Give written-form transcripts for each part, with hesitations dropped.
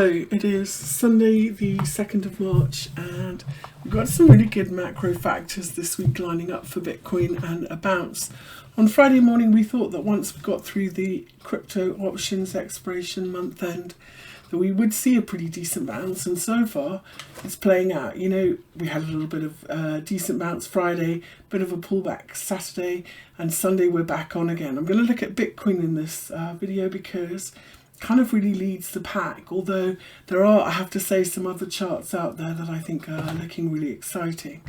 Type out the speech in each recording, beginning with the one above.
So it is Sunday the 2nd of March and we've got some really good macro factors this week lining up for Bitcoin and a bounce. On Friday morning we thought that once we got through the crypto options expiration month end that we would see a pretty decent bounce, and so far it's playing out. You know, we had a little bit of decent bounce Friday, bit of a pullback Saturday, and Sunday we're back on again. I'm going to look at Bitcoin in this video because kind of really leads the pack, although there are, I have to say, some other charts out there that I think are looking really exciting.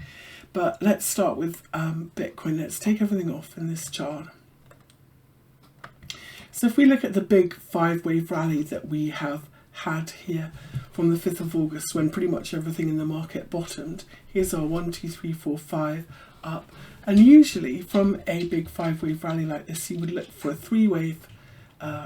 But let's start with Bitcoin. Let's take everything off in this chart. So if we look at the big 5-wave rally that we have had here from the 5th of August, when pretty much everything in the market bottomed, here's our 1, 2, 3, 4, 5 up. And usually from a big 5-wave rally like this, you would look for a 3-wave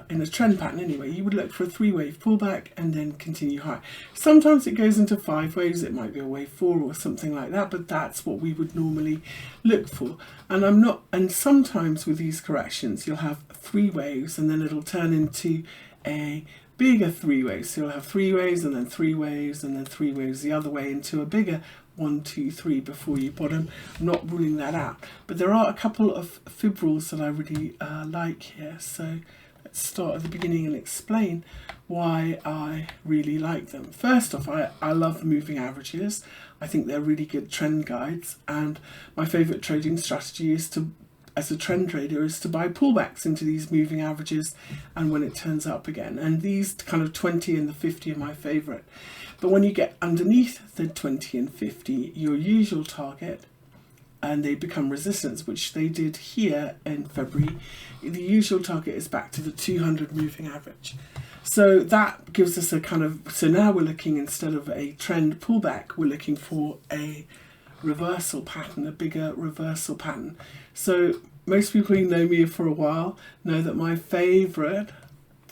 in a trend pattern anyway. You would look for a 3-wave pullback and then continue high. Sometimes it goes into 5 waves, it might be a wave 4 or something like that, but that's what we would normally look for. And sometimes with these corrections you'll have 3 waves and then it'll turn into a bigger 3 waves. So you'll have 3 waves and then 3 waves and then 3 waves the other way into a bigger 1, 2, 3 before you bottom. I'm not ruling that out, but there are a couple of fib rules that I really like here. So let's start at the beginning and explain why I really like them. First off, I love moving averages. I think they're really good trend guides, and my favorite trading strategy is to, as a trend trader, is to buy pullbacks into these moving averages and when it turns up again. And these kind of 20 and the 50 are my favorite. But when you get underneath the 20 and 50, your usual target, and they become resistance, which they did here in February, the usual target is back to the 200 moving average. So that gives us a kind of, so now we're looking, instead of a trend pullback, we're looking for a reversal pattern, a bigger reversal pattern. So most people who know me for a while know that my favorite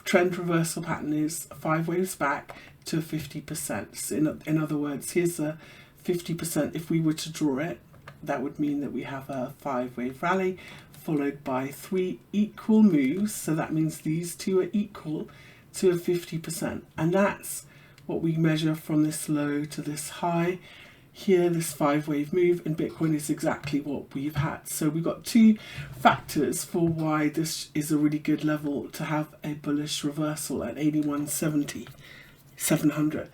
trend reversal pattern is 5 waves back to 50%. So in other words, here's a 50%. If we were to draw it, that would mean that we have a 5-wave rally followed by 3 equal moves. So that means these two are equal to a 50%. And that's what we measure from this low to this high. Here, this 5-wave move in Bitcoin is exactly what we've had. So we've got 2 factors for why this is a really good level to have a bullish reversal at 81.70, 700.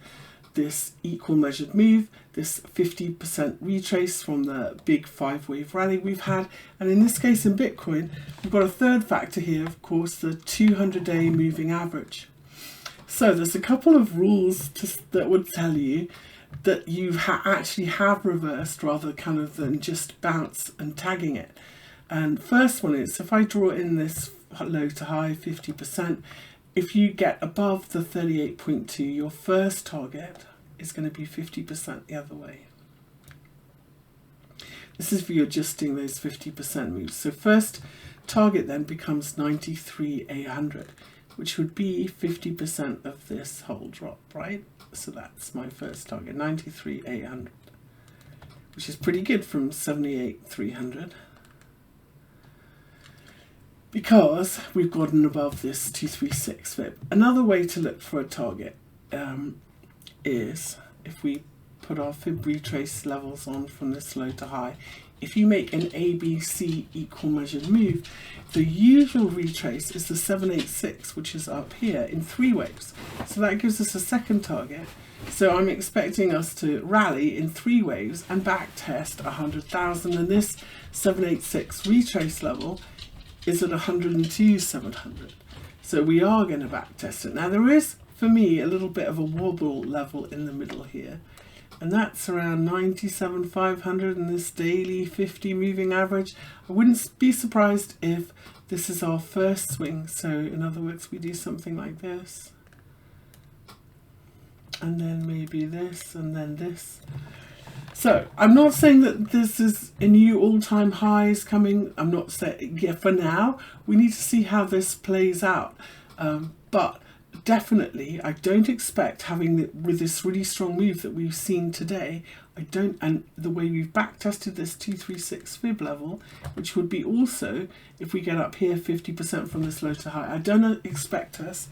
This equal measured move, this 50% retrace from the big 5-wave rally we've had, and in this case in Bitcoin we've got a third factor here, of course, the 200-day moving average. So there's a couple of rules that would tell you that you actually have reversed rather kind of than just bounce and tagging it. And first one is, if I draw in this low to high 50%, if you get above the 38.2, your first target is going to be 50% the other way. This is for you adjusting those 50% moves. So first target then becomes 93,800, which would be 50% of this whole drop, right? So that's my first target, 93,800, which is pretty good from 78,300. Because we've gotten above this 236 fib. Another way to look for a target is if we put our fib retrace levels on from this low to high. If you make an ABC equal measured move, the usual retrace is the 786, which is up here in 3 waves. So that gives us a second target. So I'm expecting us to rally in 3 waves and back test 100,000, and this 786 retrace level is at 102,700. So we are going to back test it. Now there is, for me, a little bit of a wobble level in the middle here, and that's around 97,500 in this daily 50 moving average. I wouldn't be surprised if this is our first swing. So in other words, we do something like this, and then maybe this, and then this. So I'm not saying that this is a new all-time highs coming. I'm not saying, yeah, for now we need to see how this plays out. But definitely, I don't expect having with this really strong move that we've seen today. And the way we've back tested this 236 fib level, which would be also, if we get up here 50% from this low to high, I don't expect us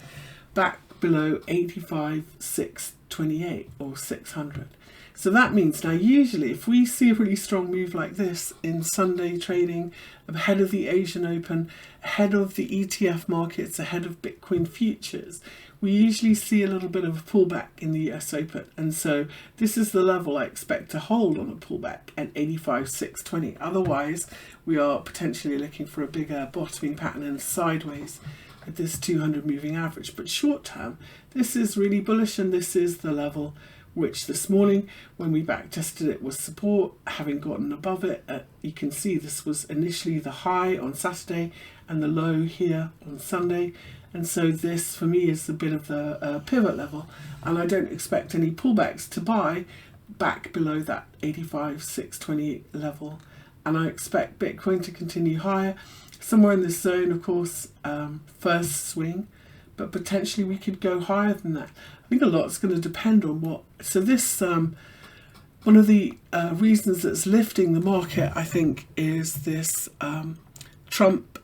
back below 85,628 or 600. So that means now usually if we see a really strong move like this in Sunday trading, ahead of the Asian Open, ahead of the ETF markets, ahead of Bitcoin futures, we usually see a little bit of a pullback in the US Open. And so this is the level I expect to hold on a pullback at 85,620. Otherwise, we are potentially looking for a bigger bottoming pattern and sideways at this 200 moving average. But short term, this is really bullish, and this is the level which this morning when we back tested it was support. Having gotten above it, you can see this was initially the high on Saturday and the low here on Sunday, and so this for me is a bit of the pivot level, and I don't expect any pullbacks to buy back below that 85,620 level, and I expect Bitcoin to continue higher somewhere in this zone, of course, first swing, but potentially we could go higher than that. I think a lot's going to depend on what. So this, one of the reasons that's lifting the market, I think, is this Trump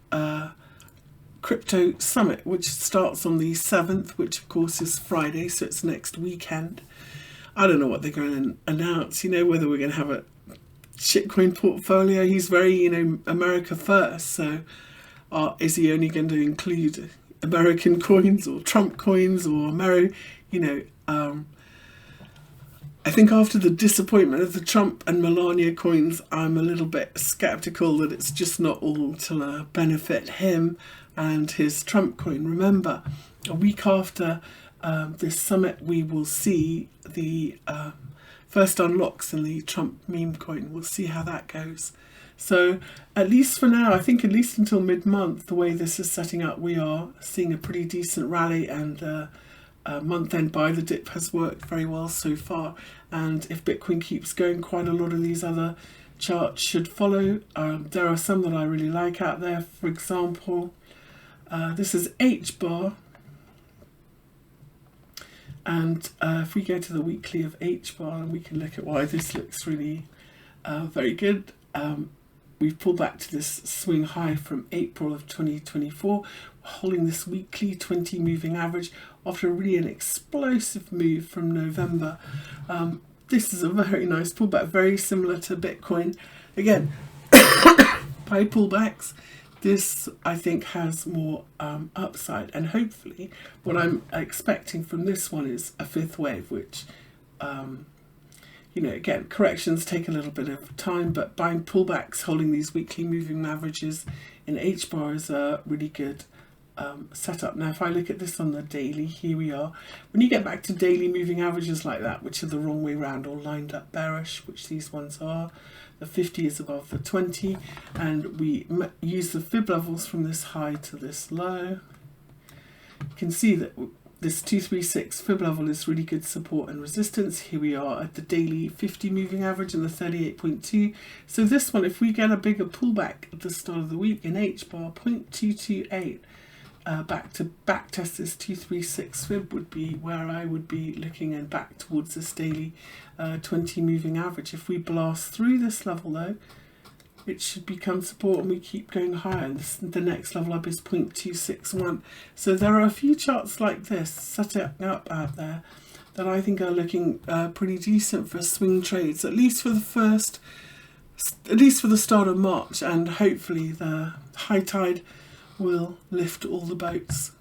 crypto summit, which starts on the 7th, which of course is Friday, so it's next weekend. I don't know what they're going to announce, whether we're going to have a shitcoin portfolio. He's very, America first, so is he only going to include American coins or Trump coins or I think after the disappointment of the Trump and Melania coins, I'm a little bit skeptical that it's just not all to benefit him and his Trump coin. Remember, a week after this summit, we will see the first unlocks in the Trump meme coin. We'll see how that goes. So at least for now, I think at least until mid-month, the way this is setting up, we are seeing a pretty decent rally, and month-end buy the dip has worked very well so far. And if Bitcoin keeps going, quite a lot of these other charts should follow. There are some that I really like out there. For example, this is H-bar. And if we go to the weekly of H-bar, we can look at why this looks really very good. We've pulled back to this swing high from April of 2024. We're holding this weekly 20 moving average after really an explosive move from November. This is a very nice pullback, very similar to Bitcoin. Again, by pullbacks, this I think has more upside, and hopefully what I'm expecting from this one is a fifth wave, which again, corrections take a little bit of time, but buying pullbacks, holding these weekly moving averages in H-bar is a really good setup. Now, if I look at this on the daily, here we are. When you get back to daily moving averages like that, which are the wrong way round or lined up bearish, which these ones are, the 50 is above the 20, and we use the fib levels from this high to this low. You can see that this 236 fib level is really good support and resistance. Here we are at the daily 50 moving average and the 38.2. So this one, if we get a bigger pullback at the start of the week in H-bar, 0.228, back to back test this 236 fib would be where I would be looking, and back towards this daily 20 moving average. If we blast through this level though, it should become support and we keep going higher. And the next level up is 0.261. So there are a few charts like this setting up out there that I think are looking pretty decent for swing trades, at least for the start of March, and hopefully the high tide will lift all the boats.